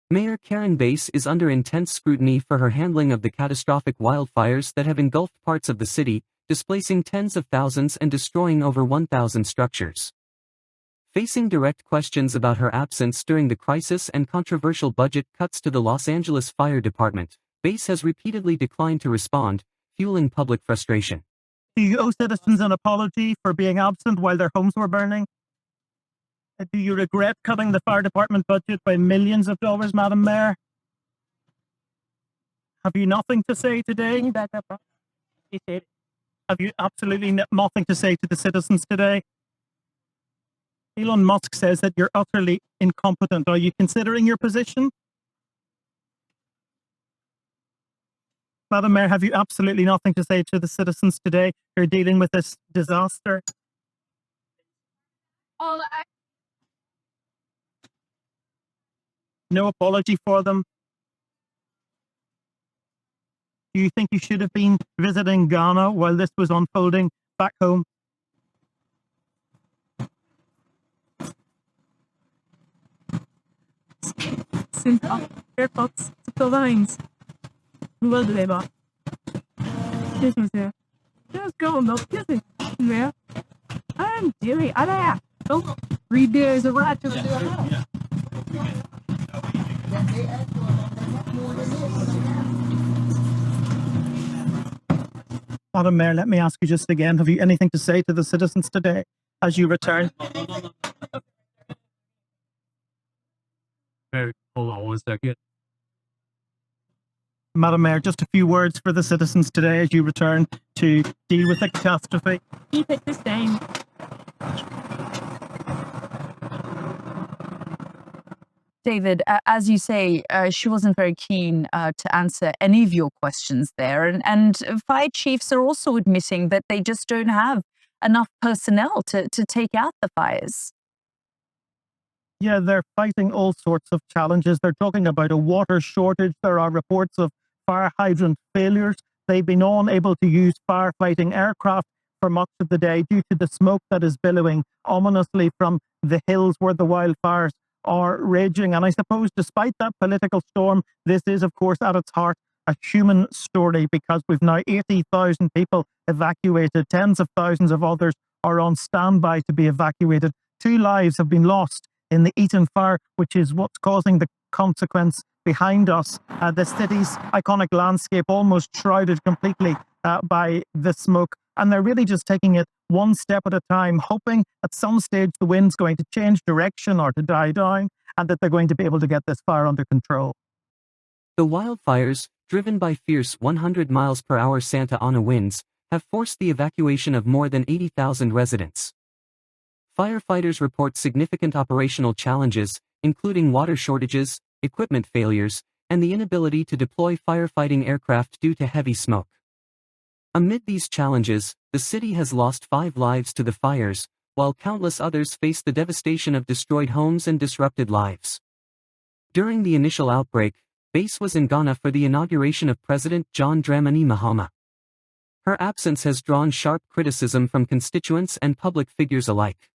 Mayor Karen Bass is under intense scrutiny for her handling of the catastrophic wildfires that have engulfed parts of the city, displacing tens of thousands and destroying over 1,000 structures. Facing direct questions about her absence during the crisis and controversial budget cuts to the Los Angeles Fire Department, Bass has repeatedly declined to respond, fueling public frustration. Do you owe citizens an apology for being absent while their homes were burning? Do you regret cutting the fire department budget by millions of dollars, Madam Mayor? Have you nothing to say today? Can you back up? Have you absolutely nothing to say to the citizens today? Elon Musk says that you're utterly incompetent. Are you considering your position? Madam Mayor, have you absolutely nothing to say to the citizens today who are dealing with this disaster? No apology for them? Do you think you should have been visiting Ghana while this was unfolding back home? AirPods to the lines. Wildfire. Just go, no kissing. Yeah. I'm doing. I don't read there's a rat to Madam Mayor, let me ask you just again, have you anything to say to the citizens today as you return? Hold on 1 second. Madam Mayor, just a few words for the citizens today as you return to deal with the catastrophe. keep it the same. David, as you say, she wasn't very keen to answer any of your questions there. And fire chiefs are also admitting that they just don't have enough personnel to take out the fires. Yeah, they're fighting all sorts of challenges. They're talking about a water shortage. There are reports of fire hydrant failures. They've been unable to use firefighting aircraft for much of the day due to the smoke that is billowing ominously from the hills where the wildfires are raging. And I suppose despite that political storm, this is, of course, at its heart, a human story, because we've now 80,000 people evacuated. Tens of thousands of others are on standby to be evacuated. 2 lives have been lost in the Eaton fire, which is what's causing the consequence behind us. The city's iconic landscape almost shrouded completely by the smoke. And they're really just taking it one step at a time, hoping at some stage the wind's going to change direction or to die down, and that they're going to be able to get this fire under control. The wildfires, driven by fierce 100 miles per hour Santa Ana winds, have forced the evacuation of more than 80,000 residents. Firefighters report significant operational challenges, including water shortages, equipment failures, and the inability to deploy firefighting aircraft due to heavy smoke. Amid these challenges, the city has lost 5 lives to the fires, while countless others face the devastation of destroyed homes and disrupted lives. During the initial outbreak, Bass was in Ghana for the inauguration of President John Dramani Mahama. Her absence has drawn sharp criticism from constituents and public figures alike.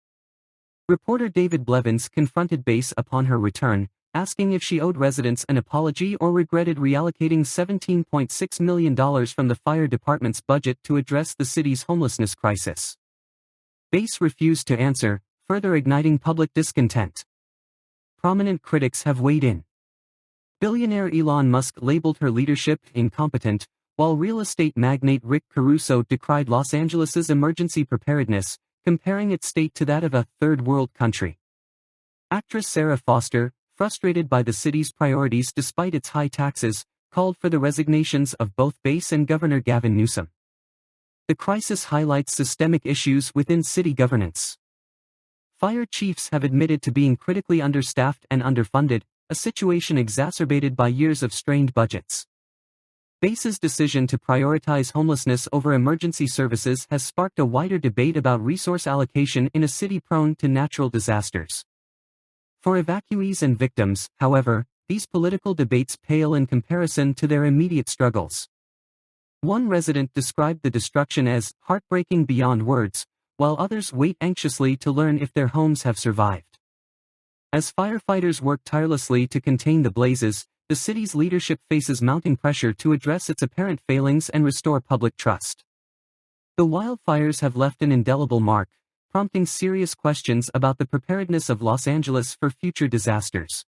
Reporter David Blevins confronted Bass upon her return, asking if she owed residents an apology or regretted reallocating $17.6 million from the fire department's budget to address the city's homelessness crisis. Bass refused to answer, further igniting public discontent. Prominent critics have weighed in. Billionaire Elon Musk labeled her leadership incompetent, while real estate magnate Rick Caruso decried Los Angeles's emergency preparedness, comparing its state to that of a third world country. Actress Sarah Foster, frustrated by the city's priorities despite its high taxes, called for the resignations of both Bass and Governor Gavin Newsom. The crisis highlights systemic issues within city governance. Fire chiefs have admitted to being critically understaffed and underfunded, a situation exacerbated by years of strained budgets. Bass's decision to prioritize homelessness over emergency services has sparked a wider debate about resource allocation in a city prone to natural disasters. For evacuees and victims, however, these political debates pale in comparison to their immediate struggles. One resident described the destruction as heartbreaking beyond words, while others wait anxiously to learn if their homes have survived. As firefighters work tirelessly to contain the blazes, the city's leadership faces mounting pressure to address its apparent failings and restore public trust. The wildfires have left an indelible mark, prompting serious questions about the preparedness of Los Angeles for future disasters.